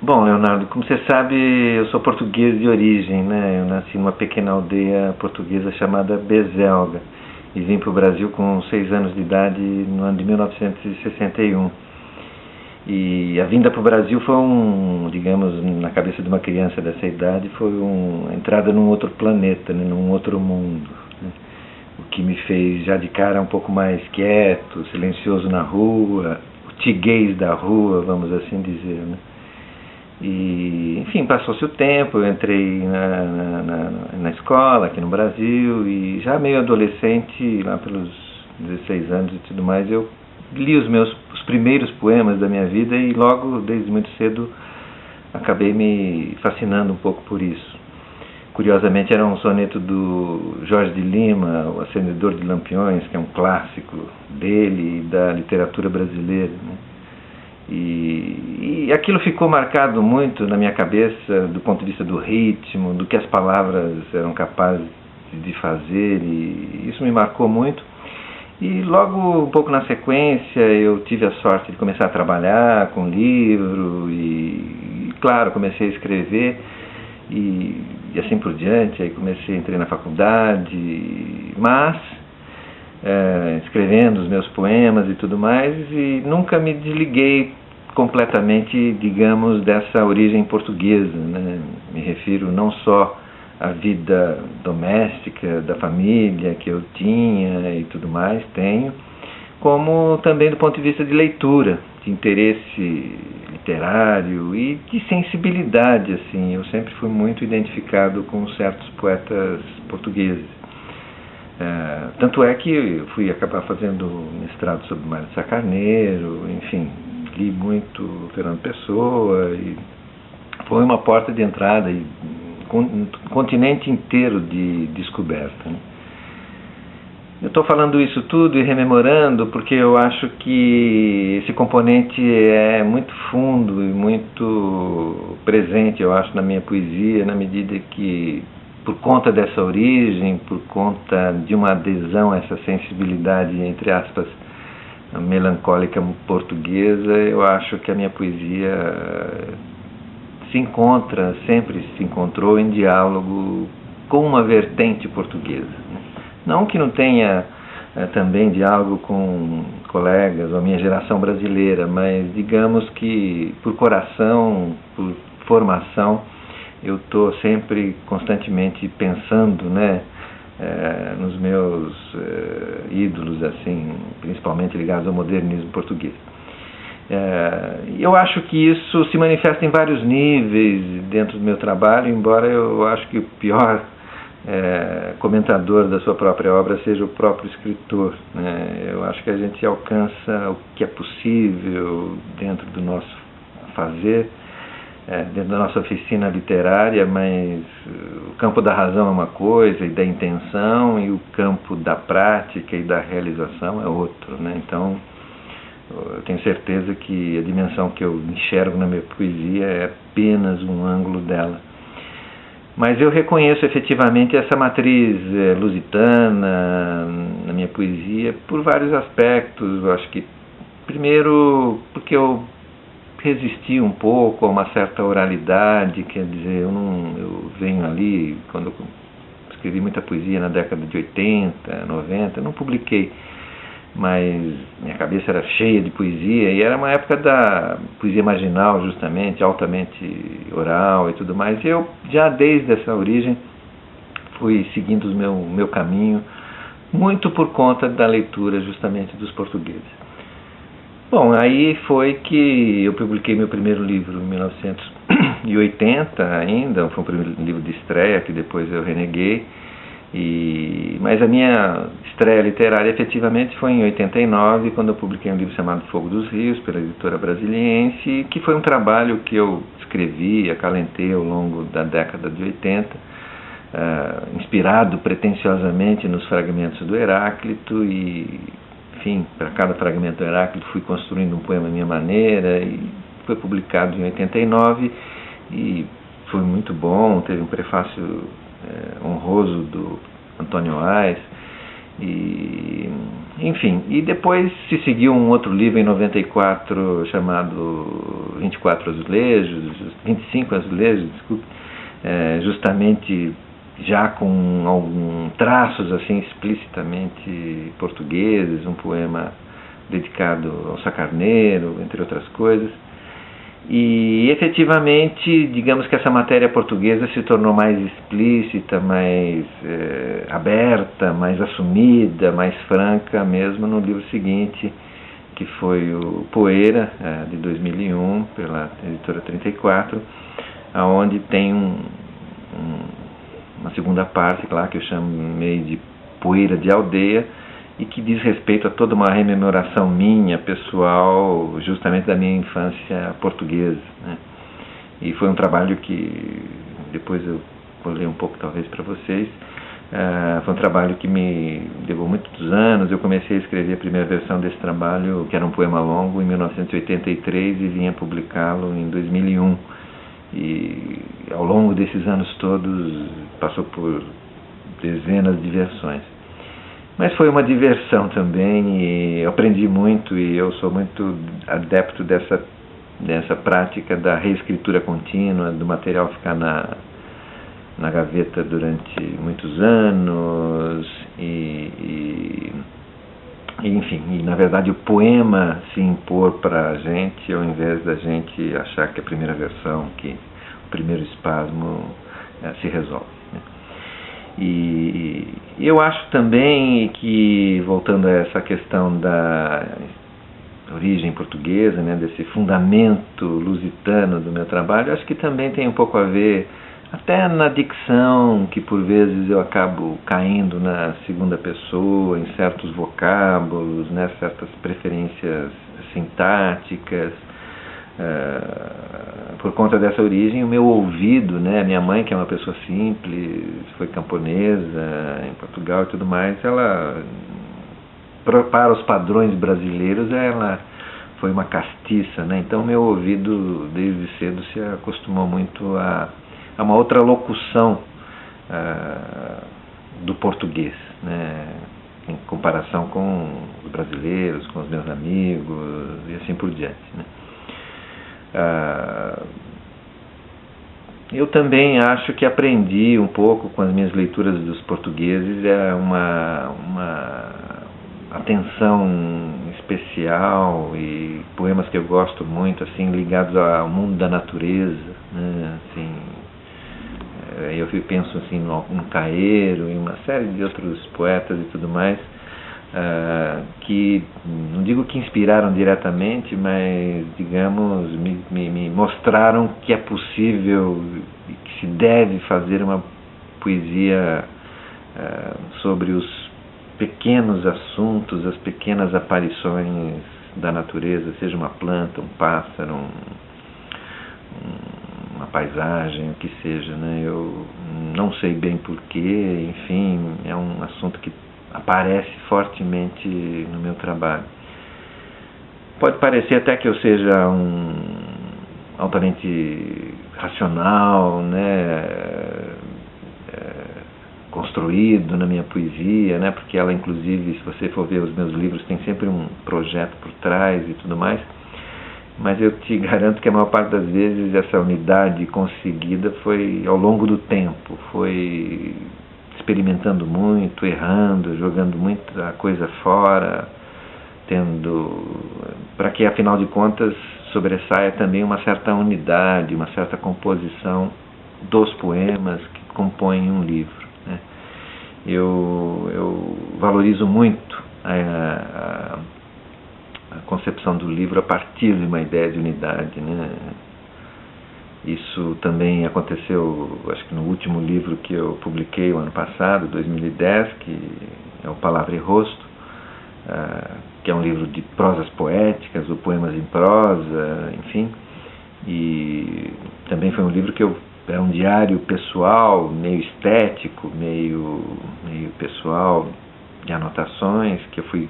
Bom, Leonardo, como você sabe, eu sou português de origem, né? Eu nasci numa pequena aldeia portuguesa chamada Bezelga e vim para o Brasil com 6 anos de idade no ano de 1961. E a vinda para o Brasil foi digamos, na cabeça de uma criança dessa idade, foi uma entrada num outro planeta, né? Num outro mundo, né? O que me fez já de cara um pouco mais quieto, silencioso na rua, o tiguês da rua, vamos assim dizer, né? E, enfim, passou-se o tempo, eu entrei na escola aqui no Brasil e já meio adolescente, lá pelos 16 anos e tudo mais, eu li os primeiros poemas da minha vida e logo, desde muito cedo, acabei me fascinando um pouco por isso. Curiosamente, era um soneto do Jorge de Lima, O Acendedor de Lampiões, que é um clássico dele e da literatura brasileira, né? E aquilo ficou marcado muito na minha cabeça do ponto de vista do ritmo, do que as palavras eram capazes de fazer, e isso me marcou muito. E logo, um pouco na sequência, eu tive a sorte de começar a trabalhar com livro e claro, comecei a escrever e assim por diante. Aí entrei na faculdade, mas escrevendo os meus poemas e tudo mais, e nunca me desliguei completamente, digamos, dessa origem portuguesa, né? Me refiro não só à vida doméstica da família que eu tinha e tudo mais, tenho, como também do ponto de vista de leitura, de interesse literário e de sensibilidade, assim. Eu sempre fui muito identificado com certos poetas portugueses. Tanto é que eu fui acabar fazendo mestrado sobre Mário de Sá Carneiro, enfim, li muito Fernando Pessoa, e foi uma porta de entrada e um continente inteiro de descoberta, né? Eu estou falando isso tudo e rememorando porque eu acho que esse componente é muito fundo e muito presente, eu acho, na minha poesia, na medida que, por conta dessa origem, por conta de uma adesão a essa sensibilidade, entre aspas, melancólica portuguesa, eu acho que a minha poesia sempre se encontrou em diálogo com uma vertente portuguesa. Não que não tenha também diálogo com colegas ou a minha geração brasileira, mas digamos que por coração, por formação, eu estou sempre, constantemente pensando, né, nos meus ídolos, assim, principalmente ligados ao modernismo português. Eu acho que isso se manifesta em vários níveis dentro do meu trabalho, embora eu acho que o pior comentador da sua própria obra seja o próprio escritor, né? Eu acho que a gente alcança o que é possível dentro do nosso fazer, dentro da nossa oficina literária, mas o campo da razão é uma coisa, e da intenção, e o campo da prática e da realização é outro, né? Então, eu tenho certeza que a dimensão que eu enxergo na minha poesia é apenas um ângulo dela. Mas eu reconheço efetivamente essa matriz lusitana na minha poesia por vários aspectos. Eu acho que, primeiro, porque eu resisti um pouco a uma certa oralidade, quer dizer, eu venho ali, quando eu escrevi muita poesia na década de 80, 90, eu não publiquei, mas minha cabeça era cheia de poesia, e era uma época da poesia marginal, justamente, altamente oral e tudo mais, e eu já desde essa origem fui seguindo o meu caminho, muito por conta da leitura justamente dos portugueses. Bom, aí foi que eu publiquei meu primeiro livro em 1980 ainda, foi o primeiro livro de estreia, que depois eu reneguei, mas a minha estreia literária efetivamente foi em 89, quando eu publiquei um livro chamado Fogo dos Rios, pela editora Brasiliense, que foi um trabalho que eu escrevi, acalentei ao longo da década de 80, inspirado pretensiosamente nos fragmentos do Heráclito, e enfim, para cada fragmento do Heráclito fui construindo um poema à minha maneira, e foi publicado em 89 e foi muito bom. Teve um prefácio honroso do Antônio Aires, e enfim, e depois se seguiu um outro livro em 94 chamado 24 Azulejos, 25 Azulejos, desculpe, justamente já com alguns traços assim explicitamente portugueses, um poema dedicado ao sacarneiro, entre outras coisas. E efetivamente, digamos que essa matéria portuguesa se tornou mais explícita, mais aberta, mais assumida, mais franca mesmo no livro seguinte, que foi o Poeira, de 2001, pela editora 34, onde tem uma segunda parte lá que eu chamei de Poeira de Aldeia, e que diz respeito a toda uma rememoração minha, pessoal, justamente da minha infância portuguesa, né? E foi um trabalho que, depois eu vou ler um pouco talvez para vocês, foi um trabalho que me levou muitos anos. Eu comecei a escrever a primeira versão desse trabalho, que era um poema longo, em 1983 e vinha publicá-lo em 2001. E ao longo desses anos todos passou por dezenas de versões. Mas foi uma diversão também, e eu aprendi muito, e eu sou muito adepto dessa prática da reescritura contínua, do material ficar na gaveta durante muitos anos, enfim, e na verdade o poema se impor para a gente, ao invés da gente achar que a primeira versão, que o primeiro espasmo se resolve. E eu acho também que, voltando a essa questão da origem portuguesa, né, desse fundamento lusitano do meu trabalho, acho que também tem um pouco a ver, até na dicção, que por vezes eu acabo caindo na segunda pessoa, em certos vocábulos, né, certas preferências sintáticas. Por conta dessa origem, o meu ouvido, né, minha mãe, que é uma pessoa simples, foi camponesa em Portugal e tudo mais, ela, para os padrões brasileiros, ela foi uma castiça, né? Então meu ouvido desde cedo se acostumou muito a uma outra locução do português, né, em comparação com os brasileiros, com os meus amigos e assim por diante, né? Eu também acho que aprendi um pouco com as minhas leituras dos portugueses uma atenção especial, e poemas que eu gosto muito, assim, ligados ao mundo da natureza, né? Assim, eu penso assim no Caeiro e uma série de outros poetas e tudo mais, que não digo que inspiraram diretamente, mas digamos me mostraram que é possível e que se deve fazer uma poesia sobre os pequenos assuntos, as pequenas aparições da natureza, seja uma planta, um pássaro, uma paisagem, o que seja, né? Eu não sei bem porquê, enfim, é um assunto que aparece fortemente no meu trabalho. Pode parecer até que eu seja altamente racional, né, construído na minha poesia, né, porque ela, inclusive, se você for ver os meus livros, tem sempre um projeto por trás e tudo mais, mas eu te garanto que a maior parte das vezes essa unidade conseguida foi ao longo do tempo, foi experimentando muito, errando, jogando muita coisa fora, para que, afinal de contas, sobressaia também uma certa unidade, uma certa composição dos poemas que compõem um livro, né? Eu valorizo muito a concepção do livro a partir de uma ideia de unidade, né? Isso também aconteceu, acho que no último livro que eu publiquei o ano passado, 2010, que é o Palavra e Rosto, que é um livro de prosas poéticas ou poemas em prosa, enfim. E também foi um livro que era um diário pessoal, meio estético, meio pessoal, de anotações, que eu fui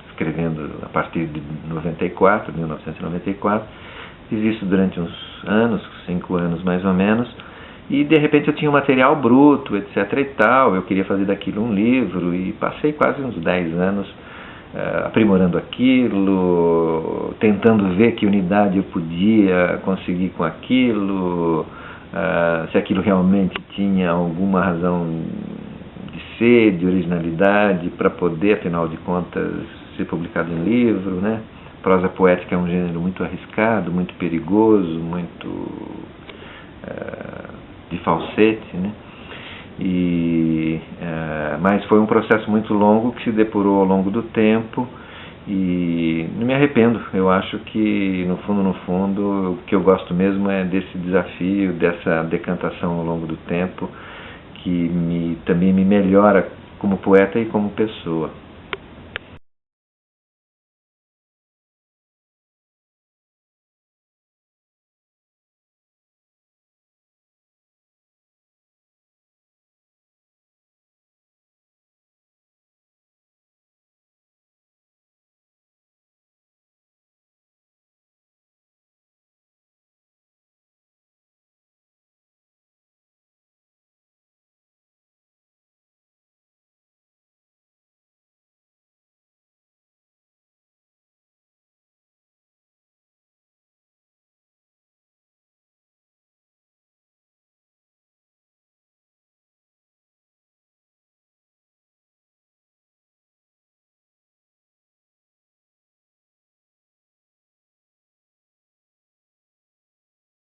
escrevendo a partir de 1994. Fiz isso durante uns anos, 5 anos mais ou menos, e de repente eu tinha um material bruto, etc e tal, eu queria fazer daquilo um livro, e passei quase uns 10 anos aprimorando aquilo, tentando ver que unidade eu podia conseguir com aquilo, se aquilo realmente tinha alguma razão de ser, de originalidade, para poder, afinal de contas, ser publicado em livro, né? Prosa poética é um gênero muito arriscado, muito perigoso, muito de falsete, né? Mas foi um processo muito longo que se depurou ao longo do tempo e não me arrependo. Eu acho que, no fundo, o que eu gosto mesmo é desse desafio, dessa decantação ao longo do tempo, que também me melhora como poeta e como pessoa.